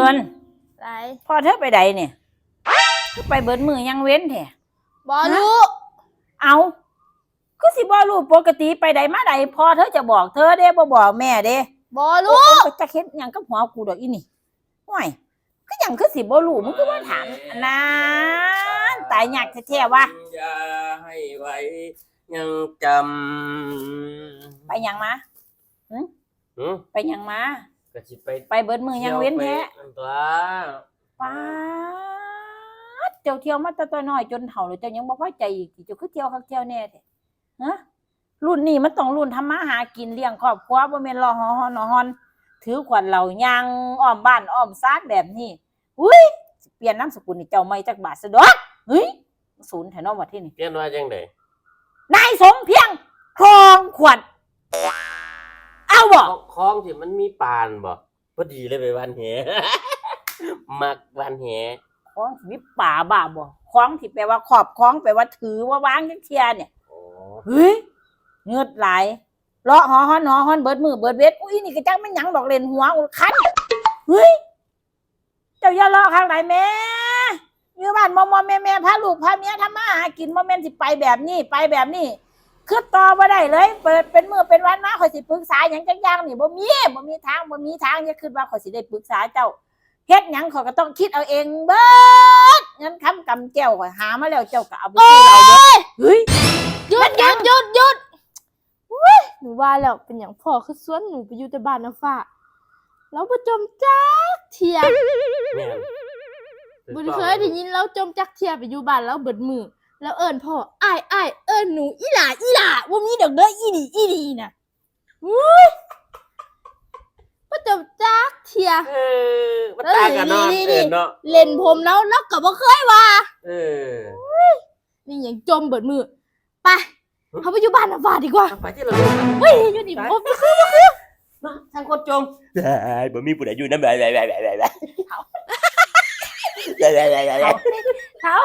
อิญไรพ่อเธอไปใดเนี่ยไปเบิดมือยังเว้นแท้บอรู้เอาก็สิบ่รู้ปกติไปใดมาใดพ่อเธอจะบอกเธอเด้บ่บอกแม่เด้บอรู้จะเฮ็ดหยังกับหัวกูดอกอีนี่ห่วยก็หยังคือสิบ่รู้มึงก็มาถามนั้นตายยากแท้ๆว่ะอย่าให้ไว้ยังจำไปหยังมาไปหยังมาก็สิไปเบิดมือยังเว้นแท้ตัวป๊าดเจ้าเที่ยวมาแต่ตัวน้อยจนเฒ่าแล้วเจ้ายังบ่พอใจอีกเจ้าคือเที่ยวคักเที่ยวแน่แท้ฮะรุ่นนี้มันต้องรุ่นทำมาหากินเลี้ยงครอบครัวบ่แม่นรอฮอนถือขวัญเหล่าย่างอ้อมบ้านอ้อมซานแบบนี้อุ้ยเปลี่ยนนามสกุลนี่เจ้าใหม่จักบาทซะดอกเฮ้ยศูนย์แถวเนาะว่าที่นี่เปลี่ยนว่าจังได๋นายสมเพียงครองขวัญเอาบ่คลองที่มันมีปานบ่พอดีเลยไปวันแหมักวันแหคล้องที่มีป่าบ้าบ่คล้องที่แปลว่าครอบคล้องแปลว่าถือว่าวางจังเที่ยเนี่ยเฮ้ยเงือดไหลเลาะหอฮอนเบิดมือเบิดเวทอุ้ยนี่ก็จังมันหยังดอกเล่นหัวคันเฮ้ยเจ้าอย่าเลาะข้างไหนแม่อยู่บ้านมอแม่พาลูกพาเมียทำมาหากินบ่แม่นสิไปแบบนี้คือต่อบ่ได้เลยเปิดเป็นมื้อเป็นวันมาข่อยสิปรึกษาหยังจักอย่างนี่บ่มีทางอย่าคิดว่าข่อยสิได้ปรึกษาเจ้าเฮ็ดหยังข่อยก็ต้องคิดเอาเองเบิดงั้นคำกำแก้วข่อยหามาแล้วเจ้าก็เอาไปซื้อเราเด้อเฮ้ยหยุดหนูว่าแล้วเป็นอย่างพ่อคือสวนหนูไปอยู่แต่บ้านน้ำฟ้าแล้วบ่จมจักเทียบ่เคยได้ยินแล้วจมจักเทียไปอยู่บ้านแล้วเบิดมือแล้วเอิ้นพ่ออ้ายเอิ้นหนูอีหล่าบ่มีดอกเด้ออีดีน่ะบ่จมจักเทียมันตายกันเนาะเนาะเล่นผมแล้วก็บ่เคยว่านี่หยังจมเบิดมือไปเขาไปอยู่บ้านน้ำฟ้าดีกว่าไปที่เราเฮ้ยอยู่นี่บ่คือมาทางคนจมบ่มีผู้ใดอยู่นำเขา